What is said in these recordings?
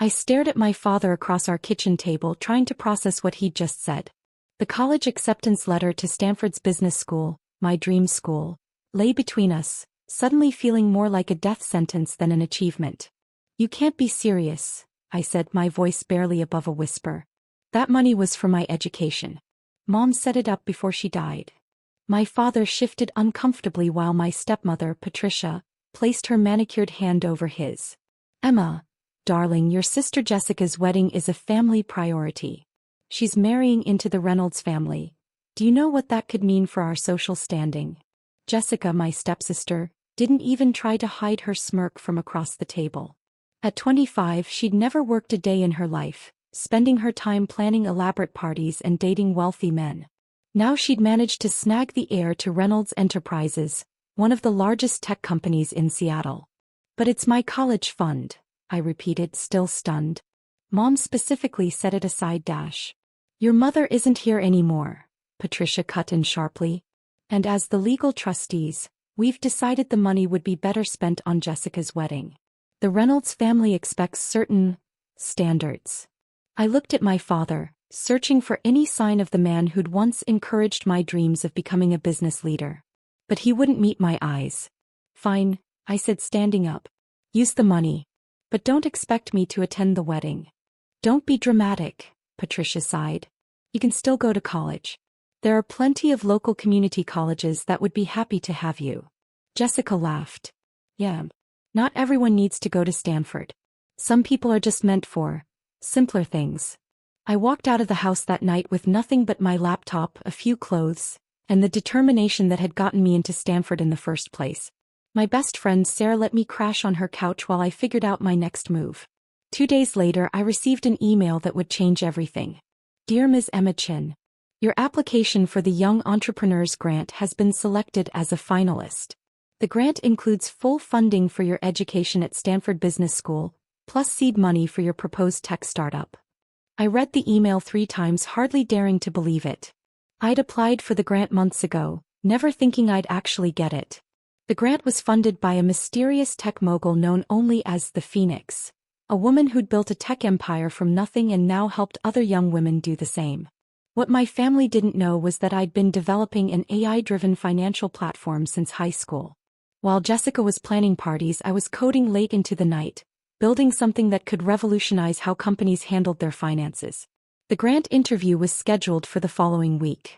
I stared at my father across our kitchen table, trying to process what he'd just said. The college acceptance letter to Stanford's business school, my dream school, lay between us, suddenly feeling more like a death sentence than an achievement. "You can't be serious," I said, my voice barely above a whisper. "That money was for my education. Mom set it up before she died." My father shifted uncomfortably while my stepmother, Patricia, placed her manicured hand over his. "Emma, darling, your sister Jessica's wedding is a family priority. She's marrying into the Reynolds family. Do you know what that could mean for our social standing?" Jessica, my stepsister, didn't even try to hide her smirk from across the table. At 25, she'd never worked a day in her life, spending her time planning elaborate parties and dating wealthy men. Now she'd managed to snag the heir to Reynolds Enterprises, one of the largest tech companies in Seattle. "But it's my college fund," I repeated, still stunned. "Mom specifically set it aside. Your mother isn't here anymore," Patricia cut in sharply. "And as the legal trustees, we've decided the money would be better spent on Jessica's wedding. The Reynolds family expects certain standards." I looked at my father, searching for any sign of the man who'd once encouraged my dreams of becoming a business leader. But he wouldn't meet my eyes. "Fine," I said, standing up. "Use the money. But don't expect me to attend the wedding." "Don't be dramatic," Patricia sighed. "You can still go to college. There are plenty of local community colleges that would be happy to have you." Jessica laughed. "Yeah. Not everyone needs to go to Stanford. Some people are just meant for simpler things." I walked out of the house that night with nothing but my laptop, a few clothes, and the determination that had gotten me into Stanford in the first place. My best friend Sarah let me crash on her couch while I figured out my next move. 2 days later, I received an email that would change everything. "Dear Ms. Emma Chin, your application for the Young Entrepreneurs Grant has been selected as a finalist. The grant includes full funding for your education at Stanford Business School, plus seed money for your proposed tech startup." I read the email 3 times, hardly daring to believe it. I'd applied for the grant months ago, never thinking I'd actually get it. The grant was funded by a mysterious tech mogul known only as the Phoenix, a woman who'd built a tech empire from nothing and now helped other young women do the same. What my family didn't know was that I'd been developing an AI-driven financial platform since high school. While Jessica was planning parties, I was coding late into the night, building something that could revolutionize how companies handled their finances. The grant interview was scheduled for the following week.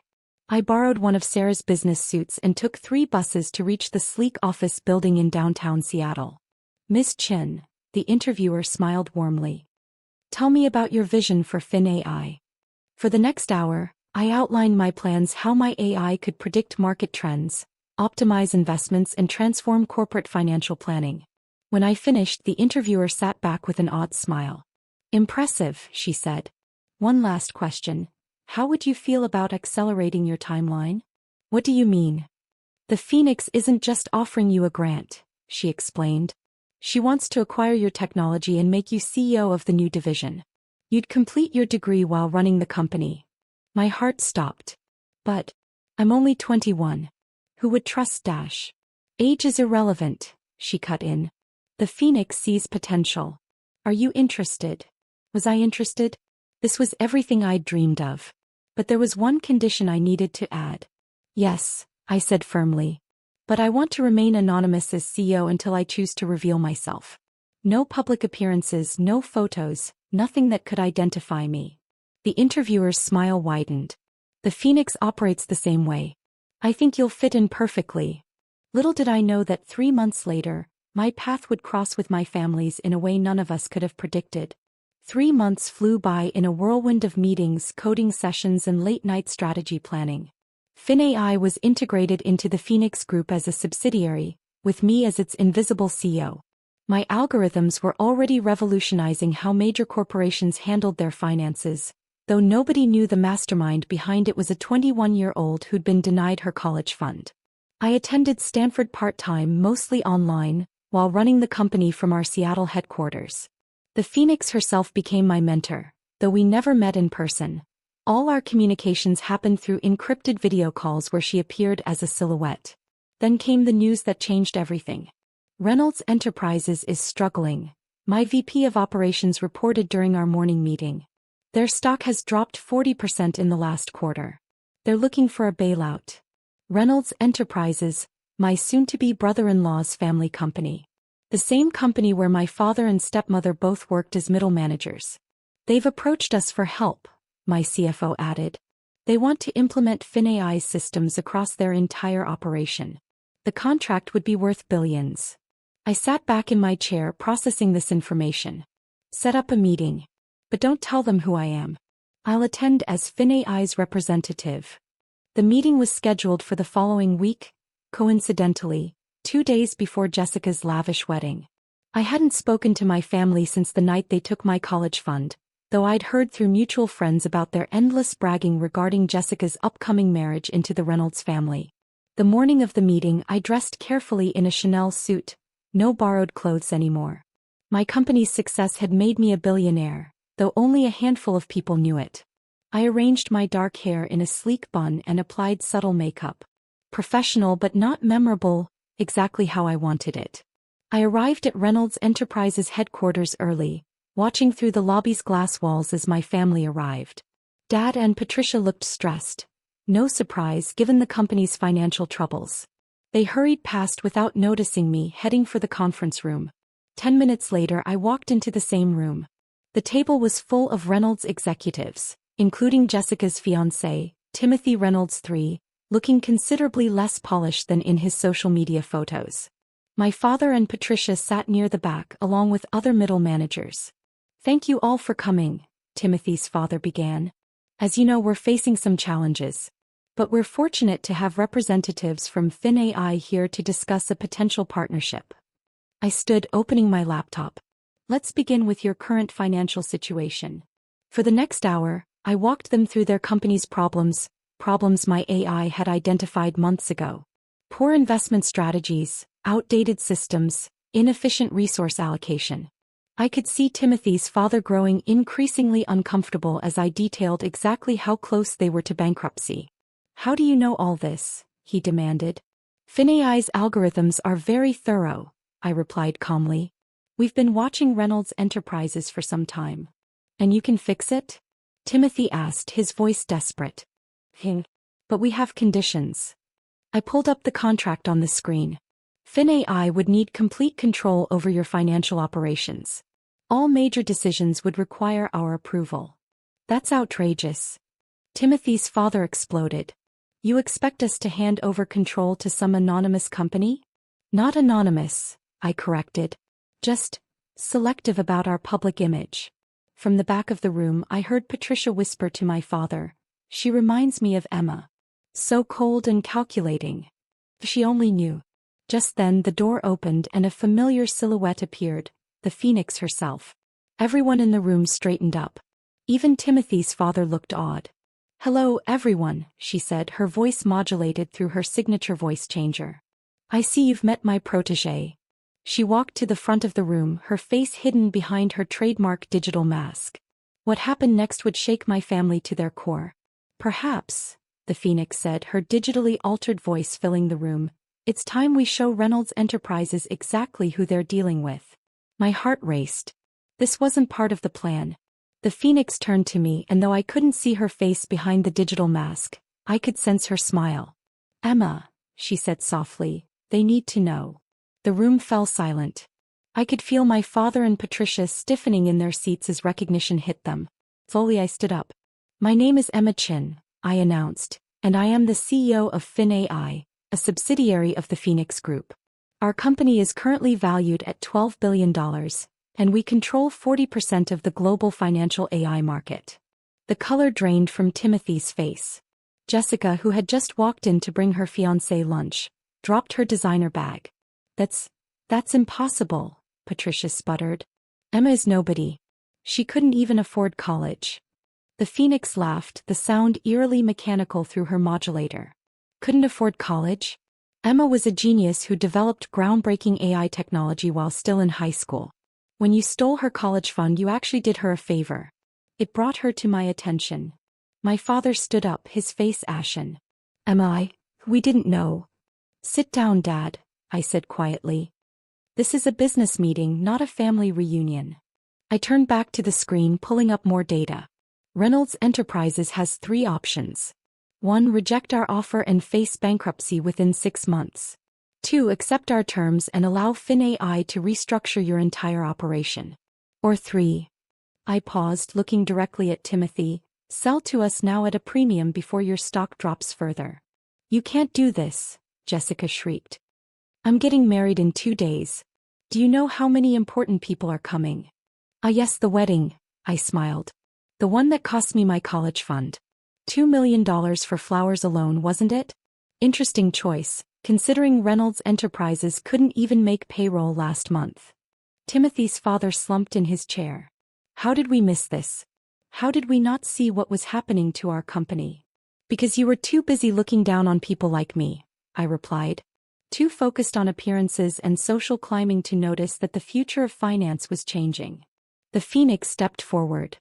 I borrowed one of Sarah's business suits and took 3 buses to reach the sleek office building in downtown Seattle. "Miss Chin," the interviewer smiled warmly. "Tell me about your vision for FinAI." For the next hour, I outlined my plans, how my AI could predict market trends, optimize investments, and transform corporate financial planning. When I finished, the interviewer sat back with an odd smile. "Impressive," she said. "One last question. How would you feel about accelerating your timeline?" "What do you mean?" "The Phoenix isn't just offering you a grant," she explained. "She wants to acquire your technology and make you CEO of the new division. You'd complete your degree while running the company." My heart stopped. "But I'm only 21. Who would trust Dash?" "Age is irrelevant," she cut in. "The Phoenix sees potential. Are you interested?" Was I interested? This was everything I'd dreamed of. But there was one condition I needed to add. "Yes," I said firmly. "But I want to remain anonymous as CEO until I choose to reveal myself. No public appearances, no photos, nothing that could identify me." The interviewer's smile widened. "The Phoenix operates the same way. I think you'll fit in perfectly." Little did I know that 3 months later, my path would cross with my family's in a way none of us could have predicted. 3 months flew by in a whirlwind of meetings, coding sessions, and late-night strategy planning. FinAI was integrated into the Phoenix Group as a subsidiary, with me as its invisible CEO. My algorithms were already revolutionizing how major corporations handled their finances, though nobody knew the mastermind behind it was a 21-year-old who'd been denied her college fund. I attended Stanford part-time, mostly online, while running the company from our Seattle headquarters. The Phoenix herself became my mentor, though we never met in person. All our communications happened through encrypted video calls where she appeared as a silhouette. Then came the news that changed everything. "Reynolds Enterprises is struggling," My VP of operations reported during our morning meeting. Their stock has dropped 40% in the last quarter. They're looking for a bailout. Reynolds Enterprises, my soon-to-be brother-in-law's family company. The same company where my father and stepmother both worked as middle managers. They've approached us for help, my CFO added. They want to implement FinAI's systems across their entire operation. The contract would be worth billions. I sat back in my chair processing this information. Set up a meeting. But don't tell them who I am. I'll attend as FinAI's representative. The meeting was scheduled for the following week, coincidentally, 2 days before Jessica's lavish wedding. I hadn't spoken to my family since the night they took my college fund, though I'd heard through mutual friends about their endless bragging regarding Jessica's upcoming marriage into the Reynolds family. The morning of the meeting, I dressed carefully in a Chanel suit. No borrowed clothes anymore. My company's success had made me a billionaire, though only a handful of people knew it. I arranged my dark hair in a sleek bun and applied subtle makeup. Professional but not memorable, exactly how I wanted it. I arrived at Reynolds Enterprises headquarters early, watching through the lobby's glass walls as my family arrived. Dad and Patricia looked stressed. No surprise given the company's financial troubles. They hurried past without noticing me, heading for the conference room. 10 minutes later, I walked into the same room. The table was full of Reynolds executives, including Jessica's fiancé, Timothy Reynolds III, looking considerably less polished than in his social media photos. My father and Patricia sat near the back along with other middle managers. Thank you all for coming, Timothy's father began. As you know, we're facing some challenges. But we're fortunate to have representatives from FinAI here to discuss a potential partnership. I stood, opening my laptop. Let's begin with your current financial situation. For the next hour, I walked them through their company's problems my AI had identified months ago. Poor investment strategies, outdated systems, inefficient resource allocation. I could see Timothy's father growing increasingly uncomfortable as I detailed exactly how close they were to bankruptcy. How do you know all this? He demanded. FinAI's algorithms are very thorough, I replied calmly. We've been watching Reynolds Enterprises for some time. And you can fix it? Timothy asked, his voice desperate. But we have conditions. I pulled up the contract on the screen. FinAI would need complete control over your financial operations. All major decisions would require our approval. That's outrageous. Timothy's father exploded. You expect us to hand over control to some anonymous company? Not anonymous, I corrected. Just selective about our public image. From the back of the room, I heard Patricia whisper to my father, "She reminds me of Emma. So cold and calculating." If she only knew. Just then the door opened and a familiar silhouette appeared, the Phoenix herself. Everyone in the room straightened up. Even Timothy's father looked awed. "Hello, everyone," she said, her voice modulated through her signature voice changer. "I see you've met my protégé." She walked to the front of the room, her face hidden behind her trademark digital mask. What happened next would shake my family to their core. "Perhaps," the Phoenix said, her digitally altered voice filling the room, "it's time we show Reynolds Enterprises exactly who they're dealing with." My heart raced. This wasn't part of the plan. The Phoenix turned to me, and though I couldn't see her face behind the digital mask, I could sense her smile. "Emma," she said softly, "they need to know." The room fell silent. I could feel my father and Patricia stiffening in their seats as recognition hit them. Slowly I stood up. "My name is Emma Chin," I announced, "and I am the CEO of FinAI, a subsidiary of the Phoenix Group. Our company is currently valued at $12 billion, and we control 40% of the global financial AI market." The color drained from Timothy's face. Jessica, who had just walked in to bring her fiancé lunch, dropped her designer bag. That's impossible," Patricia sputtered. "Emma is nobody. She couldn't even afford college." The Phoenix laughed, the sound eerily mechanical through her modulator. "Couldn't afford college? Emma was a genius who developed groundbreaking AI technology while still in high school. When you stole her college fund, you actually did her a favor. It brought her to my attention." My father stood up, his face ashen. "We didn't know." "Sit down, Dad," I said quietly. This is a business meeting, not a family reunion. I turned back to the screen, pulling up more data. Reynolds Enterprises has 3 options. 1. Reject our offer and face bankruptcy within 6 months. 2. Accept our terms and allow FinAI to restructure your entire operation. Or 3. I paused, looking directly at Timothy. Sell to us now at a premium before your stock drops further. You can't do this, Jessica shrieked. I'm getting married in 2 days. Do you know how many important people are coming? Ah, yes, the wedding, I smiled. The one that cost me my college fund. $2 million for flowers alone, wasn't it? Interesting choice, considering Reynolds Enterprises couldn't even make payroll last month. Timothy's father slumped in his chair. How did we miss this? How did we not see what was happening to our company? Because you were too busy looking down on people like me, I replied. Too focused on appearances and social climbing to notice that the future of finance was changing. The Phoenix stepped forward.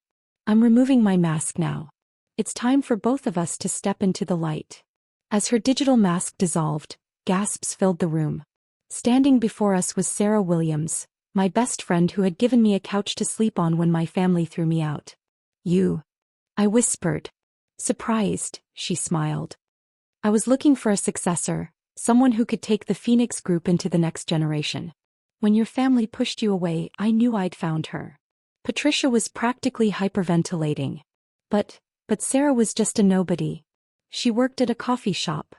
I'm removing my mask now. It's time for both of us to step into the light. As her digital mask dissolved, gasps filled the room. Standing before us was Sarah Williams, my best friend who had given me a couch to sleep on when my family threw me out. You? I whispered. Surprised, she smiled. I was looking for a successor, someone who could take the Phoenix Group into the next generation. When your family pushed you away, I knew I'd found her. Patricia was practically hyperventilating. But Sarah was just a nobody. She worked at a coffee shop.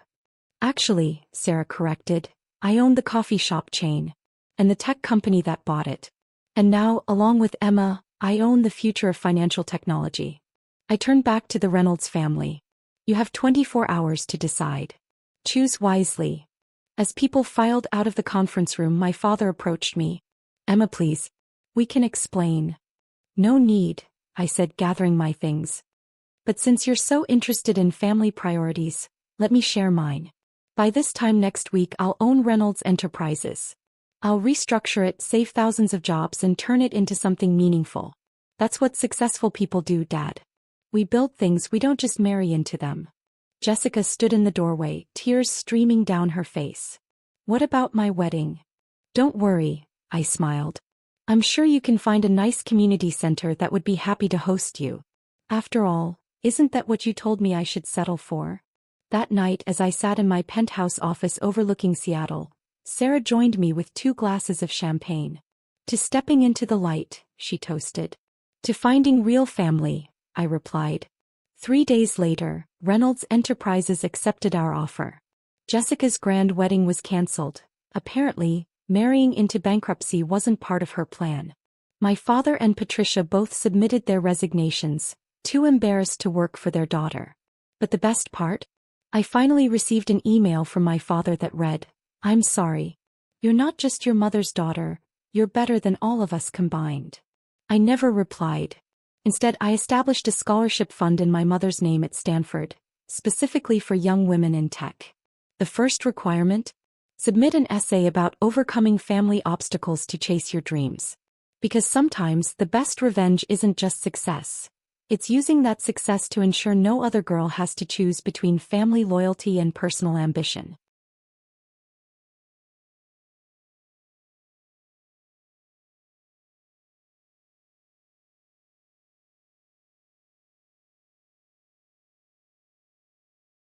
Actually, Sarah corrected, I owned the coffee shop chain. And the tech company that bought it. And now, along with Emma, I own the future of financial technology. I turned back to the Reynolds family. You have 24 hours to decide. Choose wisely. As people filed out of the conference room, my father approached me. Emma, please. We can explain. No need, I said, gathering my things. But since you're so interested in family priorities, let me share mine. By this time next week, I'll own Reynolds Enterprises. I'll restructure it, save thousands of jobs, and turn it into something meaningful. That's what successful people do, Dad. We build things, we don't just marry into them. Jessica stood in the doorway, tears streaming down her face. What about my wedding? Don't worry, I smiled. I'm sure you can find a nice community center that would be happy to host you. After all, isn't that what you told me I should settle for? That night, as I sat in my penthouse office overlooking Seattle, Sarah joined me with 2 glasses of champagne. To stepping into the light, she toasted. To finding real family, I replied. 3 days later, Reynolds Enterprises accepted our offer. Jessica's grand wedding was cancelled. Apparently, marrying into bankruptcy wasn't part of her plan. My father and Patricia both submitted their resignations, too embarrassed to work for their daughter. But the best part? I finally received an email from my father that read, I'm sorry. You're not just your mother's daughter, you're better than all of us combined. I never replied. Instead, I established a scholarship fund in my mother's name at Stanford, specifically for young women in tech. The first requirement? Submit an essay about overcoming family obstacles to chase your dreams. Because sometimes the best revenge isn't just success. It's using that success to ensure no other girl has to choose between family loyalty and personal ambition.